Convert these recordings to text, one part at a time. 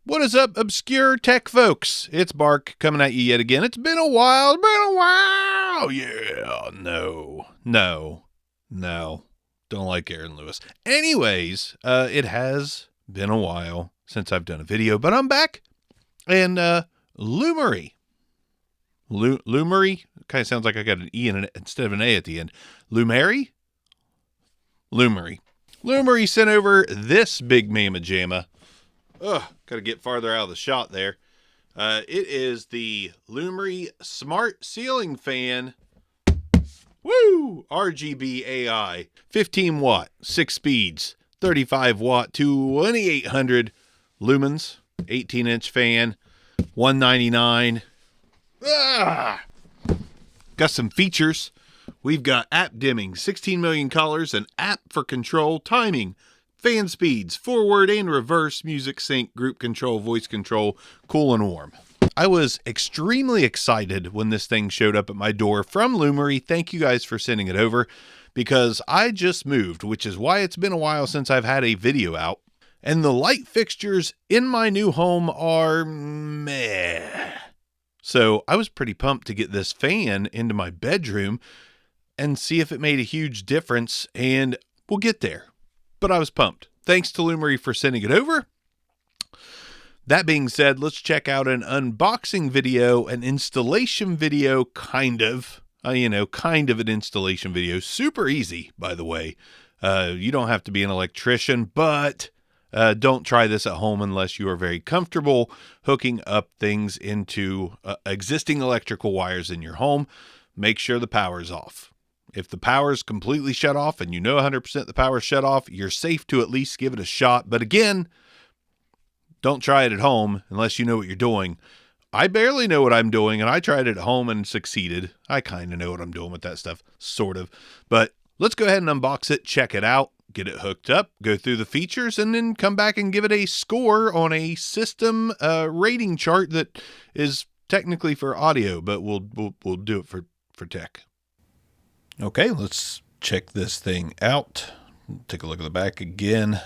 What is up, obscure tech folks? It's Bark coming at you yet again. It's been a while. Yeah, no. Don't like Aaron Lewis. Anyways, it has been a while since I've done a video, but I'm back. And Lumary. Lumary? Kind of sounds like I got an E in it instead of an A at the end. Lumary? Lumary sent over this big mamma jamma. Ugh, got to get farther out of the shot there. It is the Lumary Smart Ceiling Fan. Woo! RGBAI. 15 watt, 6 speeds, 35 watt, 2800 lumens, 18-inch fan, $199. Got some features. We've got app dimming, 16 million colors, an app for control, timing, fan speeds, forward and reverse, music sync, group control, voice control, cool and warm. I was extremely excited when this thing showed up at my door from Lumary. Thank you guys for sending it over, because I just moved, which is why it's been a while since I've had a video out. And the light fixtures in my new home are meh. So I was pretty pumped to get this fan into my bedroom and see if it made a huge difference, and we'll get there. But I was pumped. Thanks to Lumary for sending it over. That being said, let's check out an unboxing video, an installation video, kind of an installation video. Super easy, by the way. You don't have to be an electrician, but don't try this at home unless you are very comfortable hooking up things into existing electrical wires in your home. Make sure the power is off. If the power is completely shut off and you know 100% the power is shut off, you're safe to at least give it a shot. But again, don't try it at home unless you know what you're doing. I barely know what I'm doing, and I tried it at home and succeeded. I kind of know what I'm doing with that stuff, sort of. But let's go ahead and unbox it, check it out, get it hooked up, go through the features, and then come back and give it a score on a system rating chart that is technically for audio, but we'll do it for tech. Okay, let's check this thing out. Take a look at the back again.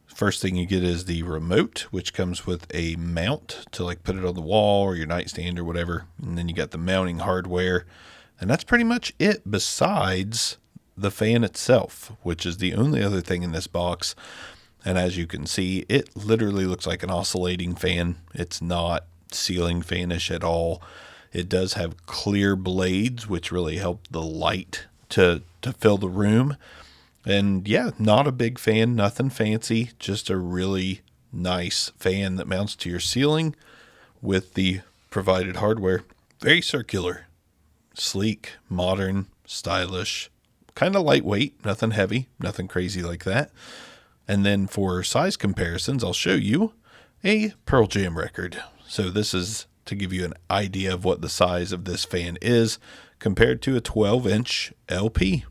First thing you get is the remote, which comes with a mount to like put it on the wall or your nightstand or whatever. And then you got the mounting hardware. And that's pretty much it besides the fan itself, which is the only other thing in this box. And as you can see, it literally looks like an oscillating fan. It's not ceiling fanish at all. It does have clear blades, which really help the light to fill the room. And yeah, not a big fan, nothing fancy, just a really nice fan that mounts to your ceiling with the provided hardware. Very circular, sleek, modern, stylish, kind of lightweight, nothing heavy, nothing crazy like that. And then for size comparisons, I'll show you a Pearl Jam record. So this is to give you an idea of what the size of this fan is compared to a 12-inch LP.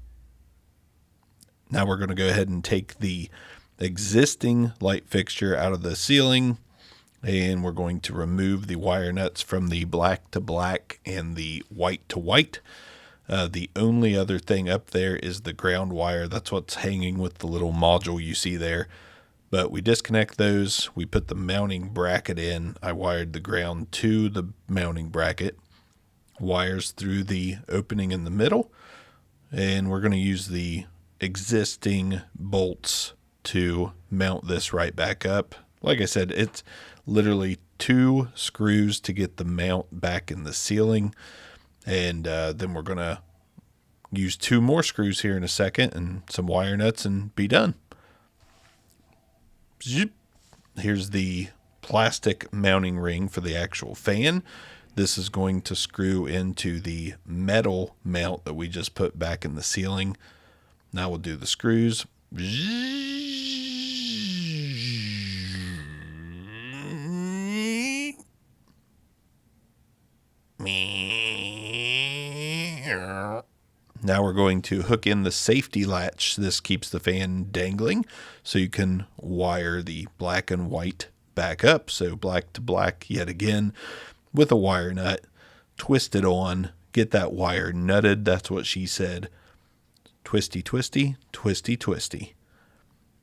Now we're going to go ahead and take the existing light fixture out of the ceiling, and we're going to remove the wire nuts from the black to black and the white to white. The only other thing up there is the ground wire. That's what's hanging with the little module you see there. But we disconnect those. We put the mounting bracket in. I wired the ground to the mounting bracket. Wires through the opening in the middle. And we're going to use the existing bolts to mount this right back up. Like I said, it's literally 2 screws to get the mount back in the ceiling. And then we're going to use 2 more screws here in a second and some wire nuts and be done. Here's the plastic mounting ring for the actual fan. This is going to screw into the metal mount that we just put back in the ceiling. Now we'll do the screws. Now we're going to hook in the safety latch. This keeps the fan dangling, so you can wire the black and white back up. So black to black yet again with a wire nut. Twist it on. Get that wire nutted. That's what she said. Twisty, twisty, twisty, twisty.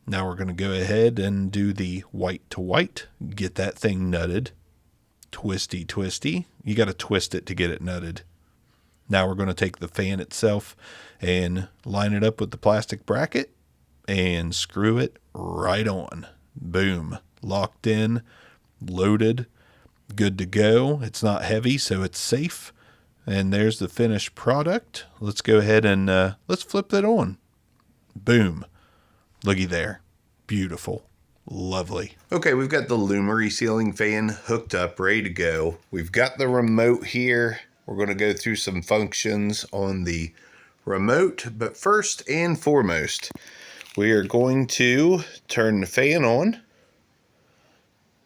Now we're going to go ahead and do the white to white. Get that thing nutted. Twisty, twisty. You got to twist it to get it nutted. Now we're going to take the fan itself and line it up with the plastic bracket and screw it right on. Boom. Locked in, loaded, good to go. It's not heavy, so it's safe. And there's the finished product. Let's go ahead and let's flip that on. Boom. Looky there. Beautiful. Lovely. Okay, we've got the Lumary ceiling fan hooked up, ready to go. We've got the remote here. We're going to go through some functions on the remote, but first and foremost, we are going to turn the fan on.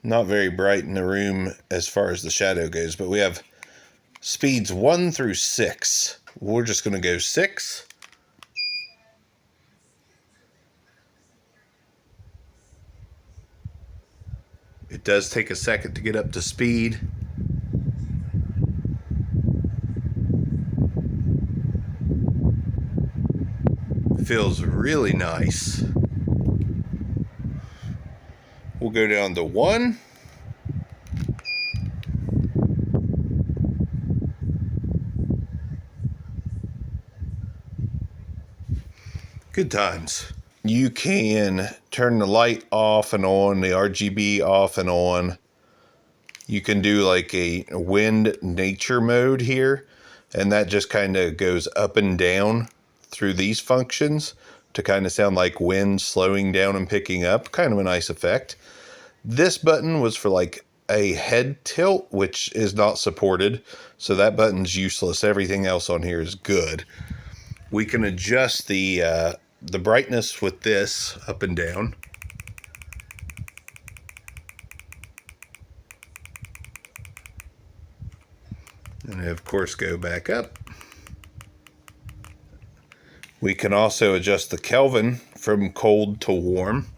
Not very bright in the room as far as the shadow goes, but we have speeds 1 through 6. We're just going to go 6. It does take a second to get up to speed. Feels really nice. We'll go down to 1. Good times. You can turn the light off and on, the RGB off and on. You can do like a wind nature mode here, and that just kind of goes up and down through these functions to kind of sound like wind slowing down and picking up. Kind of a nice effect. This button was for like a head tilt, which is not supported, so that button's useless. Everything else on here is good. We can adjust the brightness with this up and down. And of course go back up. We can also adjust the Kelvin from cold to warm.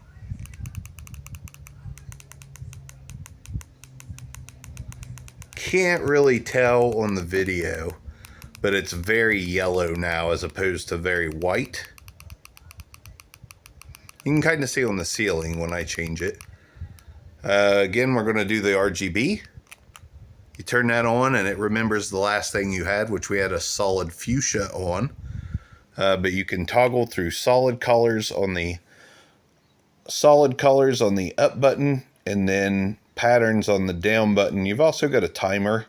Can't really tell on the video, but it's very yellow now as opposed to very white. You can kind of see on the ceiling when I change it. Again, we're going to do the RGB. You turn that on and it remembers the last thing you had, which we had a solid fuchsia on. But you can toggle through solid colors on the up button and then patterns on the down button. You've also got a timer,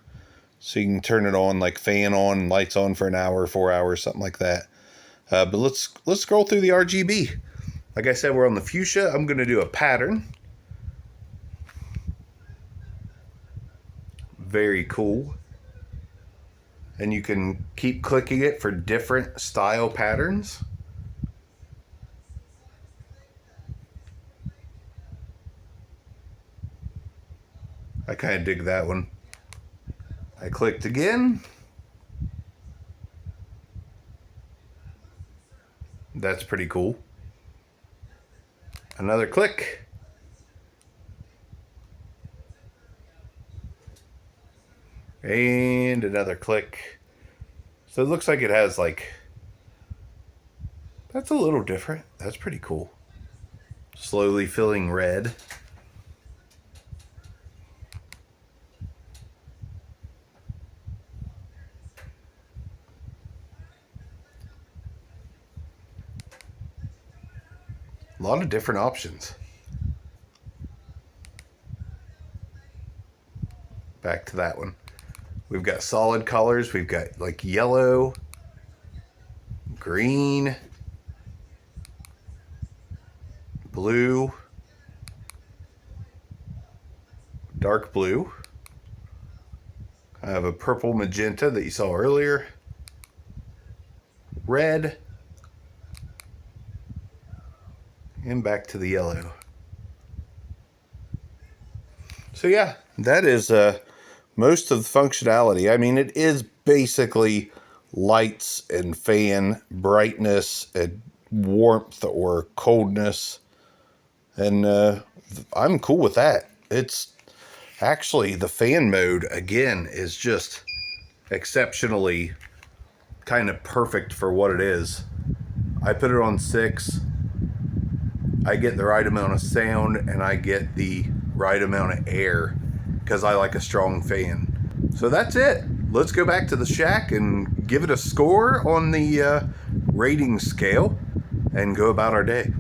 so you can turn it on like fan on, lights on for an hour, 4 hours, something like that. But let's scroll through the RGB. Like I said, we're on the fuchsia. I'm going to do a pattern. Very cool. And you can keep clicking it for different style patterns. I kind of dig that one. I clicked again. That's pretty cool. Another click. And another click. So it looks like it has like, that's a little different. That's pretty cool. Slowly filling red. A lot of different options. Back to that one. We've got solid colors. We've got like yellow, green, blue, dark blue. I have a purple magenta that you saw earlier. Red. And back to the yellow. So yeah, that is most of the functionality. I mean, it is basically lights and fan, brightness and warmth or coldness. And I'm cool with that. It's actually, the fan mode, again, is just exceptionally kind of perfect for what it is. I put it on 6. I get the right amount of sound and I get the right amount of air because I like a strong fan. So that's it. Let's go back to the shack and give it a score on the rating scale and go about our day.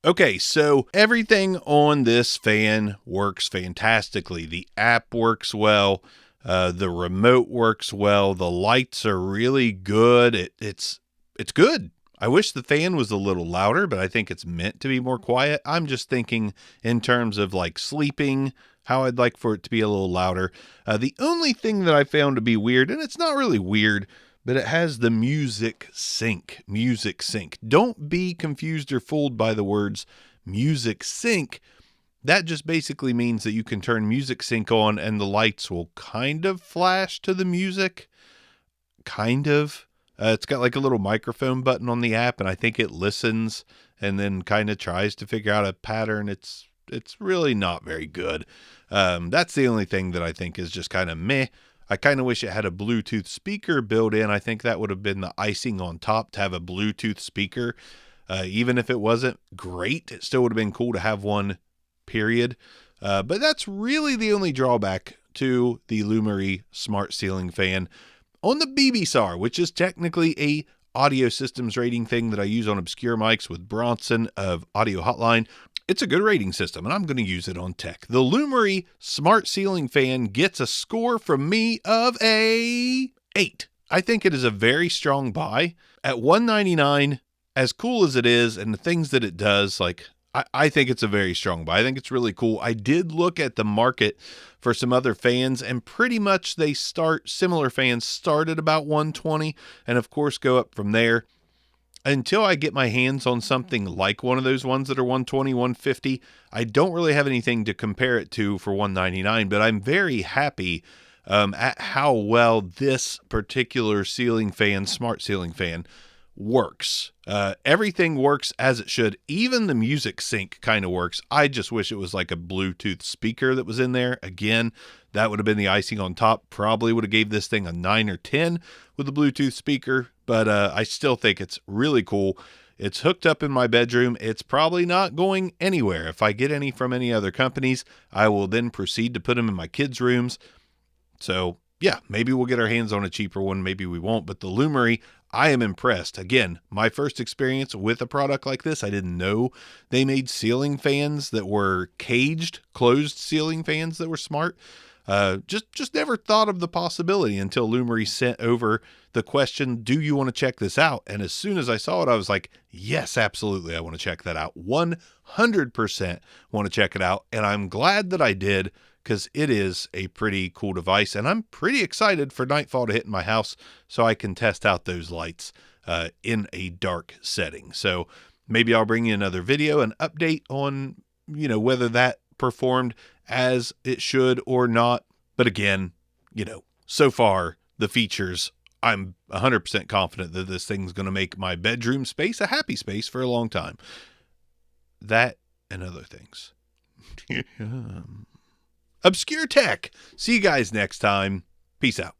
Okay, so everything on this fan works fantastically. The app works well. The remote works well. The lights are really good. It's good. I wish the fan was a little louder, but I think it's meant to be more quiet. I'm just thinking in terms of like sleeping, how I'd like for it to be a little louder. The only thing that I found to be weird, and it's not really weird, but it has the music sync. Music sync. Don't be confused or fooled by the words music sync. That just basically means that you can turn music sync on and the lights will kind of flash to the music. Kind of. It's got like a little microphone button on the app, and I think it listens and then kind of tries to figure out a pattern. It's really not very good. That's the only thing that I think is just kind of meh. I kind of wish it had a Bluetooth speaker built in. I think that would have been the icing on top to have a Bluetooth speaker. Even if it wasn't great, it still would have been cool to have one, period. But that's really the only drawback to the Lumary smart ceiling fan. On the BBSAR, which is technically a audio systems rating thing that I use on obscure mics with Bronson of Audio Hotline, it's a good rating system, and I'm going to use it on tech. The Lumary smart ceiling fan gets a score from me of a 8. I think it is a very strong buy. At $199, as cool as it is, and the things that it does, like I think it's a very strong buy. I think it's really cool. I did look at the market for some other fans, and pretty much similar fans start at about $120, and of course go up from there. Until I get my hands on something like one of those ones that are $120, $150, I don't really have anything to compare it to for $199, but I'm very happy at how well this particular ceiling fan, smart ceiling fan, works. Everything works as it should. Even the music sync kind of works. I just wish it was like a Bluetooth speaker that was in there. Again, that would have been the icing on top. Probably would have gave this thing a 9 or 10 with a Bluetooth speaker, but I still think it's really cool. It's hooked up in my bedroom. It's probably not going anywhere. If I get any from any other companies, I will then proceed to put them in my kids' rooms. So yeah, maybe we'll get our hands on a cheaper one. Maybe we won't. But the Lumary, I am impressed. Again, my first experience with a product like this, I didn't know they made ceiling fans that were caged, closed ceiling fans that were smart. Just never thought of the possibility until Lumary sent over the question, do you want to check this out? And as soon as I saw it, I was like, yes, absolutely. I want to check that out. 100% want to check it out. And I'm glad that I did, because it is a pretty cool device. And I'm pretty excited for nightfall to hit in my house so I can test out those lights in a dark setting. So maybe I'll bring you another video, an update on, whether that performed as it should or not. But again, so far the features, I'm 100% confident that this thing's going to make my bedroom space a happy space for a long time. That and other things. Obscure Tech. See you guys next time. Peace out.